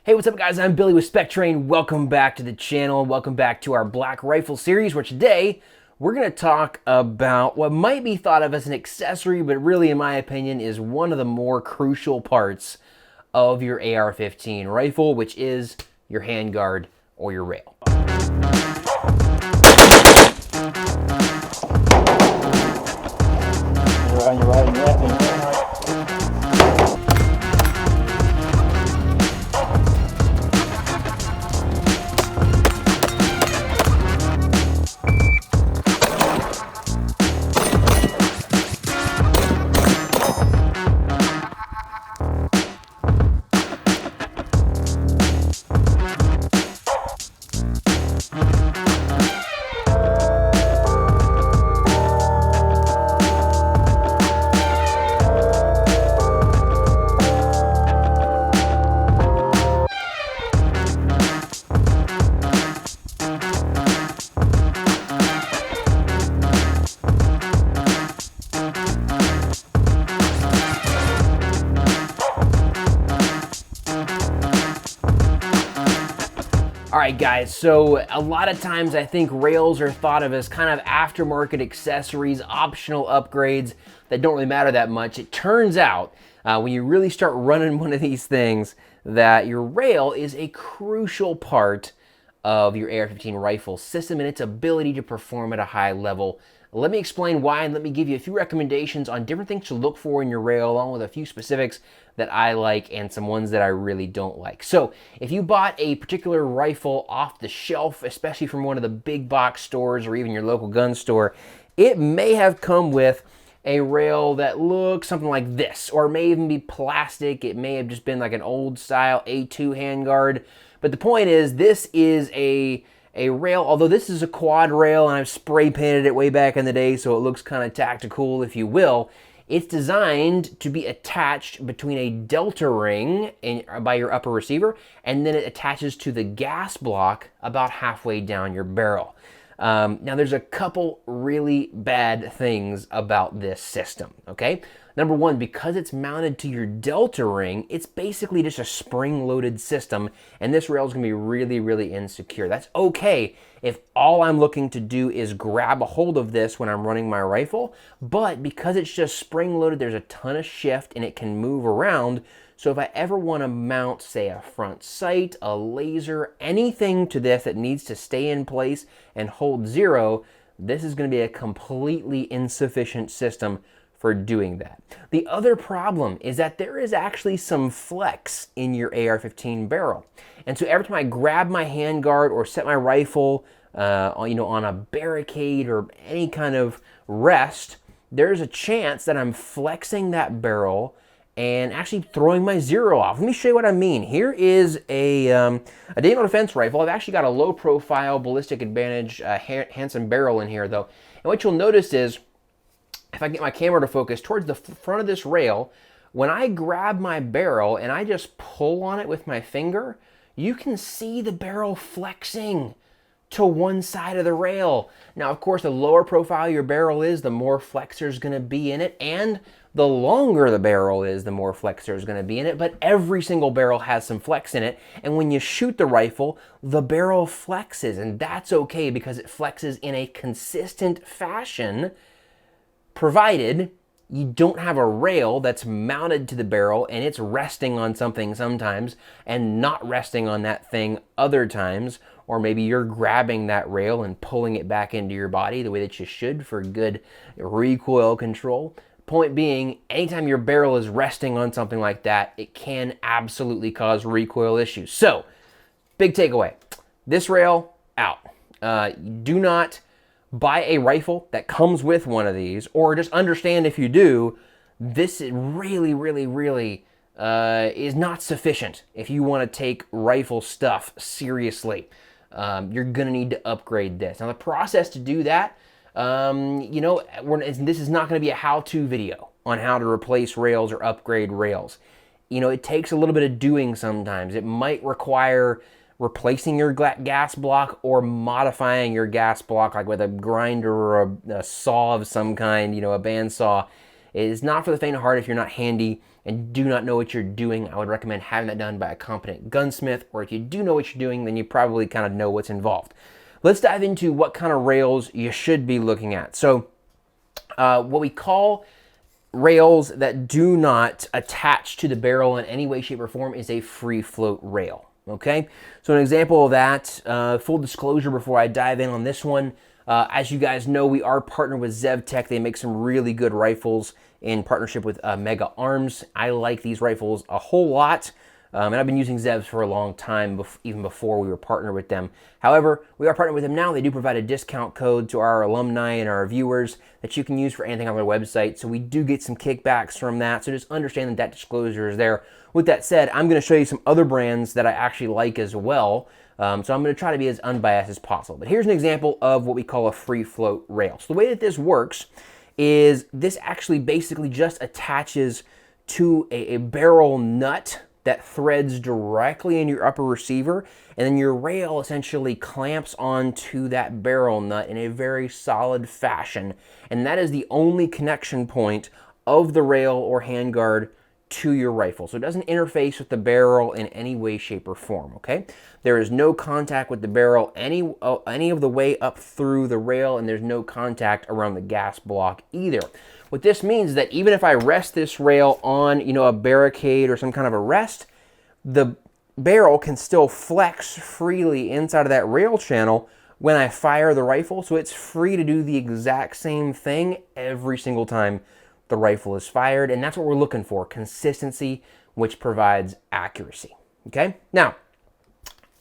Hey, what's up guys? I'm Billy with Spec Train. Welcome back to the channel. Welcome back to our Black Rifle series, where today we're going to talk about what might be thought of as an accessory, but really, in my opinion, is one of the more crucial parts of your AR-15 rifle, which is your handguard or your rail. You're right. Alright guys, so a lot of times I think rails are thought of as kind of aftermarket accessories, optional upgrades that don't really matter that much. It turns out, when you really start running one of these things, that your rail is a crucial part of your AR-15 rifle system and its ability to perform at a high level. Let me explain why, and let me give you a few recommendations on different things to look for in your rail, along with a few specifics that I like and some ones that I really don't like. So if you bought a particular rifle off the shelf, especially from one of the big box stores or even your local gun store, it may have come with a rail that looks something like this, or it may even be plastic. It may have just been like an old style A2 handguard. But the point is, this is a rail, although this is a quad rail and I've spray painted it way back in the day so it looks kind of tactical, if you will. It's designed to be attached between a delta ring by your upper receiver, and then it attaches to the gas block about halfway down your barrel. Now there's a couple really bad things about this system, okay? Number one, because it's mounted to your delta ring, it's basically just a spring-loaded system, and this rail is gonna be really, really insecure. That's okay if all I'm looking to do is grab a hold of this when I'm running my rifle, but because it's just spring-loaded, there's a ton of shift and it can move around. So if I ever wanna mount, say, a front sight, a laser, anything to this that needs to stay in place and hold zero, this is gonna be a completely insufficient system for doing that. The other problem is that there is actually some flex in your AR-15 barrel. And so every time I grab my handguard or set my rifle on a barricade or any kind of rest, there's a chance that I'm flexing that barrel and actually throwing my zero off. Let me show you what I mean. Here is a Daymil Defense rifle. I've actually got a low profile Ballistic Advantage Hanson barrel in here though. And what you'll notice is, if I get my camera to focus towards the front of this rail, when I grab my barrel and I just pull on it with my finger, you can see the barrel flexing to one side of the rail. Now, of course, the lower profile your barrel is, the more flex there's gonna be in it, and the longer the barrel is, the more flex there's gonna be in it, but every single barrel has some flex in it, and when you shoot the rifle, the barrel flexes, and that's okay because it flexes in a consistent fashion, provided you don't have a rail that's mounted to the barrel and it's resting on something sometimes and not resting on that thing other times, or maybe you're grabbing that rail and pulling it back into your body the way that you should for good recoil control. Point being, anytime your barrel is resting on something like that, it can absolutely cause recoil issues. So, big takeaway, this rail, out. Do not buy a rifle that comes with one of these, or just understand if you do, this really is not sufficient if you want to take rifle stuff seriously. You're gonna need to upgrade this. Now the process to do that, this is not gonna be a how-to video on how to replace rails or upgrade rails. It takes a little bit of doing sometimes. It might require replacing your gas block or modifying your gas block, like with a grinder or a saw of some kind, a bandsaw. It is not for the faint of heart if you're not handy and do not know what you're doing, I would recommend having that done by a competent gunsmith, or if you do know what you're doing, then you probably kind of know what's involved. Let's dive into what kind of rails you should be looking at. So what we call rails that do not attach to the barrel in any way, shape, or form is a free float rail. Okay, so an example of that, full disclosure before I dive in on this one, as you guys know, we are partnered with ZevTech. They make some really good rifles in partnership with Mega Arms. I like these rifles a whole lot, and I've been using Zevs for a long time, even before we were partnered with them. However, we are partnered with them now. They do provide a discount code to our alumni and our viewers that you can use for anything on their website, so we do get some kickbacks from that, so just understand that that disclosure is there. With that said, I'm going to show you some other brands that I actually like as well. So I'm going to try to be as unbiased as possible. But here's an example of what we call a free float rail. So the way that this works is this actually basically just attaches to a barrel nut that threads directly in your upper receiver, and then your rail essentially clamps onto that barrel nut in a very solid fashion. And that is the only connection point of the rail or handguard to your rifle. So it doesn't interface with the barrel in any way, shape, or form, okay? There is no contact with the barrel any of the way up through the rail, and there's no contact around the gas block either. What this means is that even if I rest this rail on, a barricade or some kind of a rest, the barrel can still flex freely inside of that rail channel when I fire the rifle, so it's free to do the exact same thing every single time the rifle is fired, and that's what we're looking for, consistency, which provides accuracy, okay? Now,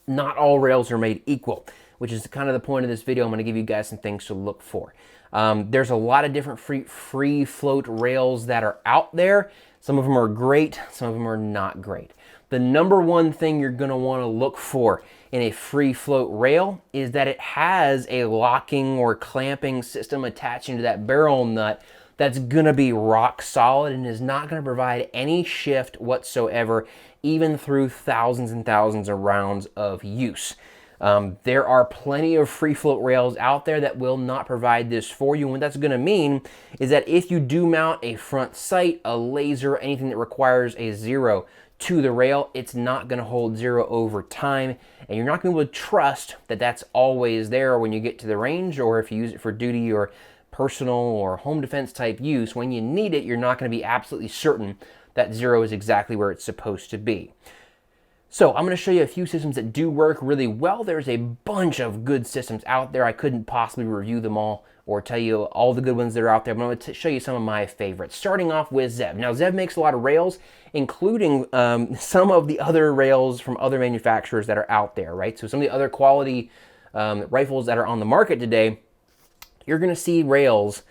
not all rails are made equal, which is kind of the point of this video. I'm going to give you guys some things to look for. There's a lot of different free float rails that are out there. Some of them are great, some of them are not great. The number one thing you're going to want to look for in a free float rail is that it has a locking or clamping system attaching to that barrel nut that's gonna be rock solid and is not gonna provide any shift whatsoever, even through thousands and thousands of rounds of use. There are plenty of free float rails out there that will not provide this for you. And what that's gonna mean is that if you do mount a front sight, a laser, anything that requires a zero to the rail, it's not gonna hold zero over time. And you're not gonna be able to trust that that's always there when you get to the range, or if you use it for duty or personal or home defense type use. When you need it, you're not going to be absolutely certain that zero is exactly where it's supposed to be. So I'm going to show you a few systems that do work really well. There's a bunch of good systems out there. I couldn't possibly review them all or tell you all the good ones that are out there, but I'm going to show you some of my favorites, starting off with Zev. Now, Zev makes a lot of rails, including some of the other rails from other manufacturers that are out there, right? So some of the other quality rifles that are on the market today, you're going to see rails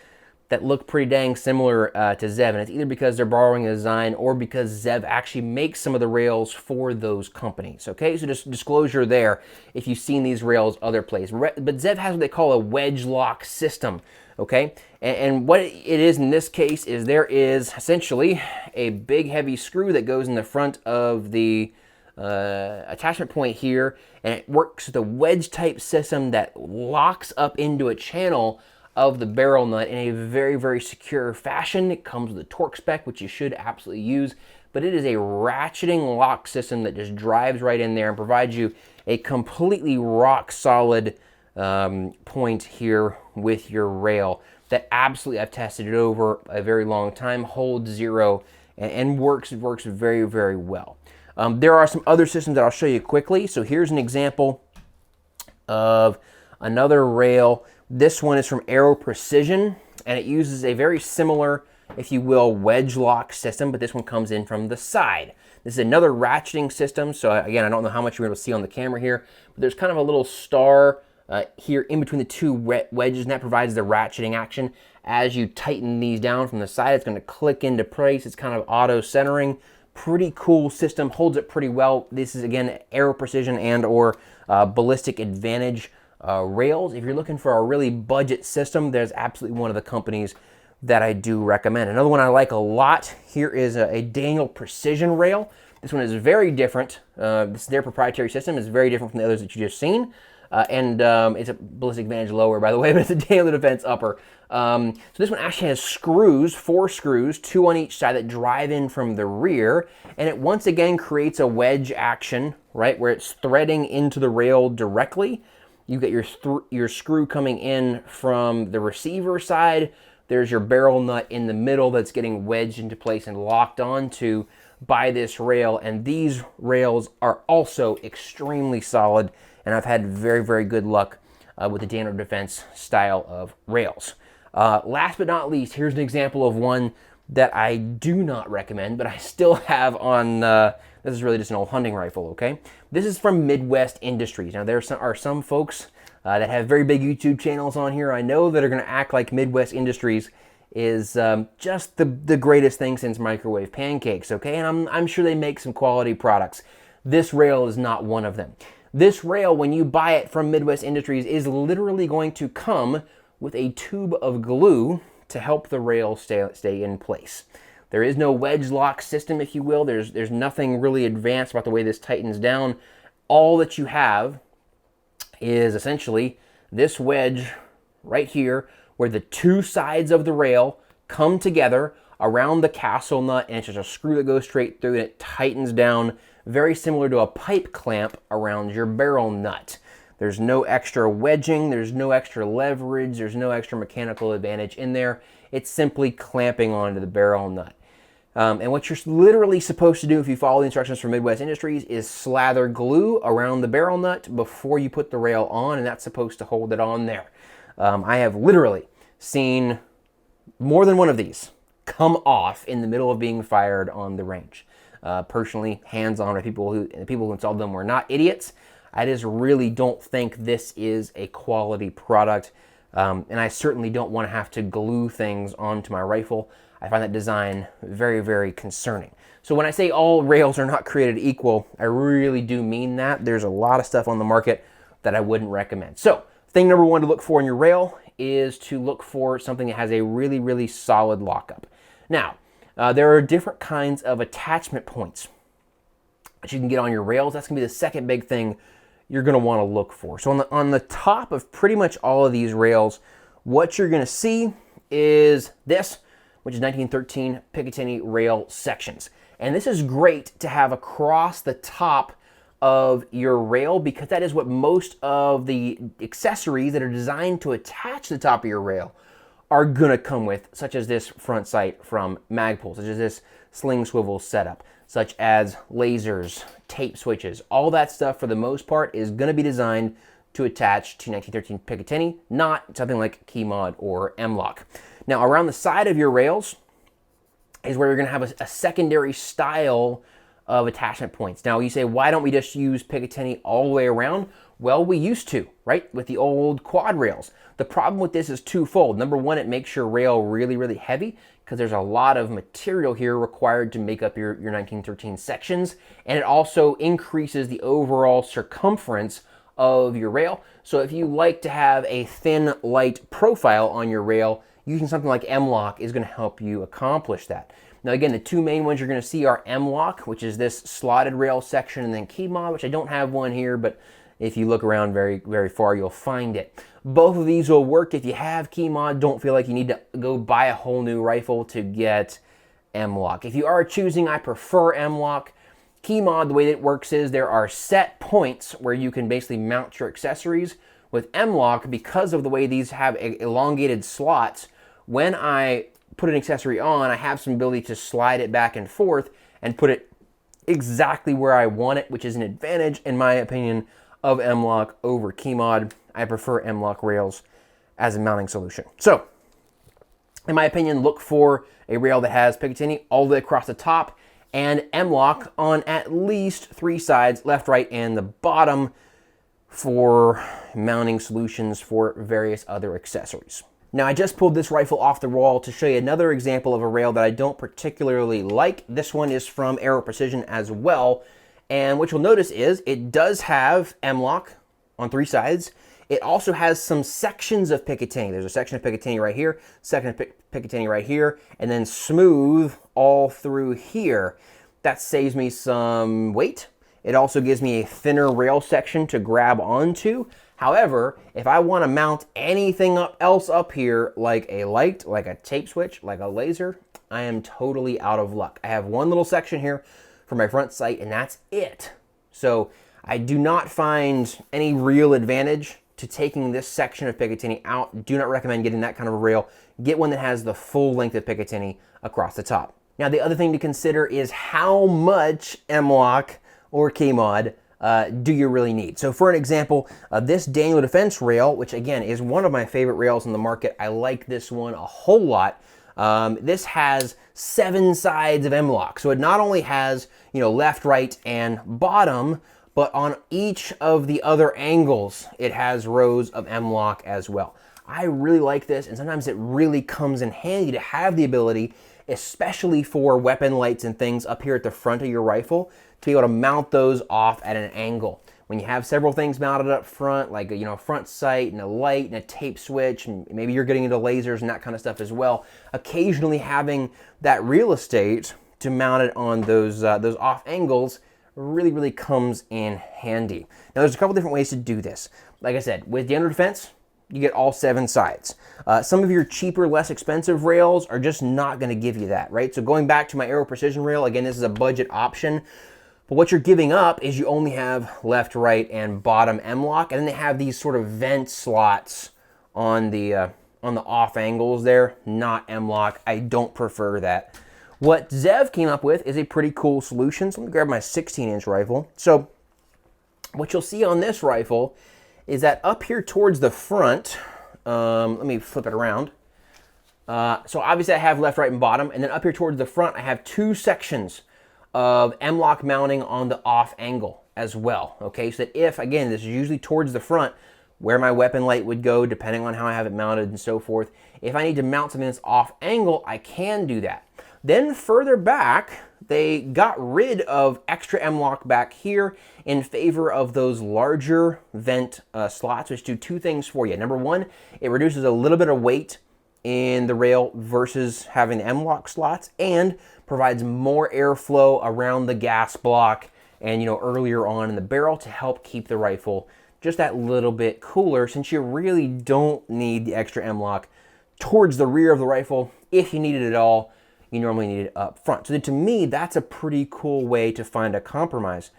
that look pretty dang similar to Zev, and it's either because they're borrowing a design or because Zev actually makes some of the rails for those companies, okay? So just disclosure there if you've seen these rails other places. But Zev has what they call a wedge lock system, okay? And what it is in this case is there is essentially a big heavy screw that goes in the front of the attachment point here, and it works with a wedge type system that locks up into a channel of the barrel nut in a very, very secure fashion. It comes with a torque spec, which you should absolutely use, but it is a ratcheting lock system that just drives right in there and provides you a completely rock solid point here with your rail that absolutely, I've tested it over a very long time, holds zero and works very, very well. There are some other systems that I'll show you quickly. So here's an example of another rail. This one is from Aero Precision, and it uses a very similar, if you will, wedge lock system, but this one comes in from the side. This is another ratcheting system. So again, I don't know how much you're able to see on the camera here, but there's kind of a little star here in between the two wedges, and that provides the ratcheting action. As you tighten these down from the side, it's going to click into place. It's kind of auto centering. Pretty cool system, holds it pretty well. This is again Aero Precision and or Ballistic Advantage rails. If you're looking for a really budget system, there's absolutely one of the companies that I do recommend. Another one I like a lot here is a Daniel Precision rail. This one is very different. This is their proprietary system. It's very different from the others that you just seen. It's a Ballistic Advantage lower, by the way, but it's a Daily Defense upper. So this one actually has screws, 4 screws, 2 on each side that drive in from the rear, and it once again creates a wedge action, right, where it's threading into the rail directly. You get your screw coming in from the receiver side. There's your barrel nut in the middle that's getting wedged into place and locked onto by this rail, and these rails are also extremely solid, and I've had very, very good luck with the Danos Defense style of rails. Last but not least, here's an example of one that I do not recommend, but I still have on, this is really just an old hunting rifle, okay? This is from Midwest Industries. Now, there are some folks that have very big YouTube channels on here, I know, that are gonna act like Midwest Industries is just the greatest thing since microwave pancakes, okay? And I'm sure they make some quality products. This rail is not one of them. This rail, when you buy it from Midwest Industries, is literally going to come with a tube of glue to help the rail stay in place. There is no wedge lock system, if you will. There's nothing really advanced about the way this tightens down. All that you have is essentially this wedge right here, where the 2 sides of the rail come together around the castle nut, and it's just a screw that goes straight through, and it tightens down, very similar to a pipe clamp around your barrel nut. There's no extra wedging, there's no extra leverage, there's no extra mechanical advantage in there. It's simply clamping onto the barrel nut. And what you're literally supposed to do if you follow the instructions from Midwest Industries is slather glue around the barrel nut before you put the rail on, and that's supposed to hold it on there. I have literally seen more than one of these come off in the middle of being fired on the range. Personally, hands-on, the people who installed them were not idiots. I just really don't think this is a quality product, and I certainly don't want to have to glue things onto my rifle. I find that design very, very concerning. So when I say all rails are not created equal, I really do mean that. There's a lot of stuff on the market that I wouldn't recommend. So thing number 1 to look for in your rail is to look for something that has a really, really solid lockup. Now, there are different kinds of attachment points that you can get on your rails. That's gonna be the second big thing you're gonna wanna look for. So on the top of pretty much all of these rails, what you're gonna see is this, which is 1913 Picatinny rail sections. And this is great to have across the top of your rail, because that is what most of the accessories that are designed to attach the top of your rail are gonna come with, such as this front sight from Magpul, such as this sling swivel setup, such as lasers, tape switches. All that stuff, for the most part, is gonna be designed to attach to 1913 Picatinny, not something like KeyMod or M-LOK. Now, around the side of your rails is where you're gonna have a secondary style of attachment points. Now, you say, why don't we just use Picatinny all the way around? Well, we used to, right, with the old quad rails. The problem with this is twofold. Number 1, it makes your rail really, really heavy, because there's a lot of material here required to make up your 1913 sections, and it also increases the overall circumference of your rail. So if you like to have a thin, light profile on your rail, using something like M-LOK is going to help you accomplish that. Now again, the 2 main ones you're going to see are M-LOK, which is this slotted rail section, and then KeyMod, which I don't have one here, but if you look around very, very far, you'll find it. Both of these will work. If you have KeyMod, don't feel like you need to go buy a whole new rifle to get M-LOK. If you are choosing, I prefer M-LOK. KeyMod, the way that it works is there are set points where you can basically mount your accessories. With M-LOK, because of the way these have elongated slots, when I put an accessory on, I have some ability to slide it back and forth and put it exactly where I want it, which is an advantage, in my opinion, of M-LOK over KeyMod. I prefer M-LOK rails as a mounting solution. So, in my opinion, look for a rail that has Picatinny all the way across the top and M-LOK on at least 3 sides, left, right, and the bottom, for mounting solutions for various other accessories. Now, I just pulled this rifle off the wall to show you another example of a rail that I don't particularly like. This one is from Aero Precision as well, and what you'll notice is it does have M-LOK on 3 sides. It also has some sections of Picatinny. There's a section of Picatinny right here, section of Picatinny right here, and then smooth all through here. That saves me some weight. It also gives me a thinner rail section to grab onto. However, if I want to mount anything else up here, like a light, like a tape switch, like a laser, I am totally out of luck. I have one little section here for my front sight, and that's it. So I do not find any real advantage to taking this section of Picatinny out. Do not recommend getting that kind of a rail. Get one that has the full length of Picatinny across the top. Now, the other thing to consider is how much M-LOK or K-Mod do you really need? So for an example, this Daniel Defense rail, which again is one of my favorite rails in the market, I like this one a whole lot. This has 7 sides of M-LOK. So it not only has, left, right, and bottom, but on each of the other angles, it has rows of M-LOK as well. I really like this, and sometimes it really comes in handy to have the ability, especially for weapon lights and things up here at the front of your rifle, to be able to mount those off at an angle. When you have several things mounted up front, like a front sight and a light and a tape switch, and maybe you're getting into lasers and that kind of stuff as well, occasionally having that real estate to mount it on those off angles really comes in handy. Now, there's a couple different ways to do this. Like I said, with Daniel Defense, you get all 7 sides. Some of your cheaper, less expensive rails are just not going to give you that, right? So going back to my Aero Precision rail, again, this is a budget option. But what you're giving up is you only have left, right, and bottom M-LOK, and then they have these sort of vent slots on the off angles there, not M-LOK. I don't prefer that. What Zev came up with is a pretty cool solution. So let me grab my 16-inch rifle. So what you'll see on this rifle is that up here towards the front, let me flip it around. So obviously I have left, right, and bottom, and then up here towards the front, I have 2 sections of M-LOK mounting on the off angle as well, okay? So that if, again, this is usually towards the front, where my weapon light would go, depending on how I have it mounted and so forth. If I need to mount something that's off angle, I can do that. Then further back, they got rid of extra M-LOK back here in favor of those larger vent slots, which do 2 things for you. Number 1, it reduces a little bit of weight in the rail versus having the M-LOK slots, and provides more airflow around the gas block and earlier on in the barrel to help keep the rifle just that little bit cooler, since you really don't need the extra M-LOK towards the rear of the rifle. If you need it at all, you normally need it up front. So to me, that's a pretty cool way to find a compromise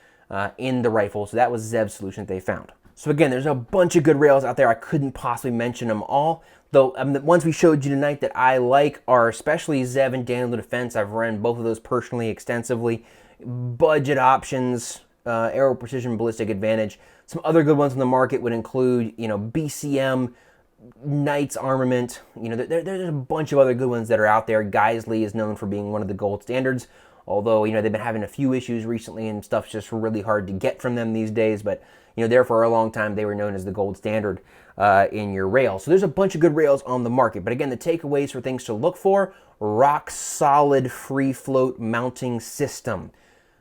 in the rifle. So that was Zev's solution that they found. So again, there's a bunch of good rails out there. I couldn't possibly mention them all, though the ones we showed you tonight that I like are especially Zev and Daniel Defense. I've run both of those personally extensively. Budget options, Aero Precision Ballistic Advantage. Some other good ones on the market would include, BCM, Knights Armament. There's a bunch of other good ones that are out there. Geissele is known for being one of the gold standards, although, they've been having a few issues recently and stuff's just really hard to get from them these days. But, there for a long time, they were known as the gold standard in your rail. So there's a bunch of good rails on the market. But again, the takeaways for things to look for: rock solid free float mounting system.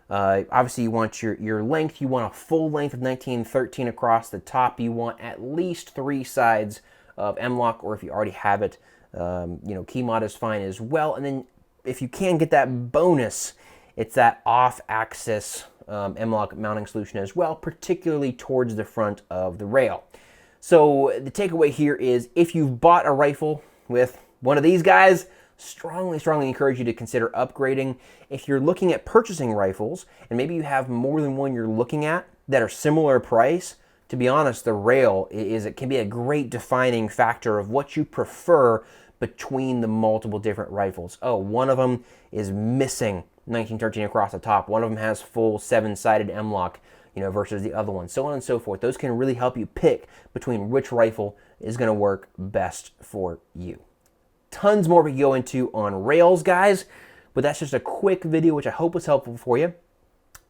Obviously, you want your length. You want a full length of 1913 across the top. You want at least 3 sides of M-LOK, or if you already have it, K-Mod is fine as well. And then if you can get that bonus, it's that off-axis M-LOK mounting solution as well, particularly towards the front of the rail. So the takeaway here is, if you've bought a rifle with one of these guys, strongly encourage you to consider upgrading. If you're looking at purchasing rifles, and maybe you have more than one you're looking at that are similar price, to be honest, the rail it can be a great defining factor of what you prefer between the multiple different rifles. Oh, one of them is missing 1913 across the top. One of them has full 7-sided M-LOK, versus the other one, so on and so forth. Those can really help you pick between which rifle is going to work best for you. Tons more we can go into on rails, guys, but that's just a quick video, which I hope was helpful for you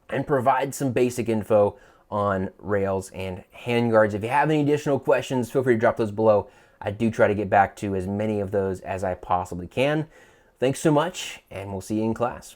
and provide some basic info on rails and handguards. If you have any additional questions, feel free to drop those below. I do try to get back to as many of those as I possibly can. Thanks so much, and we'll see you in class.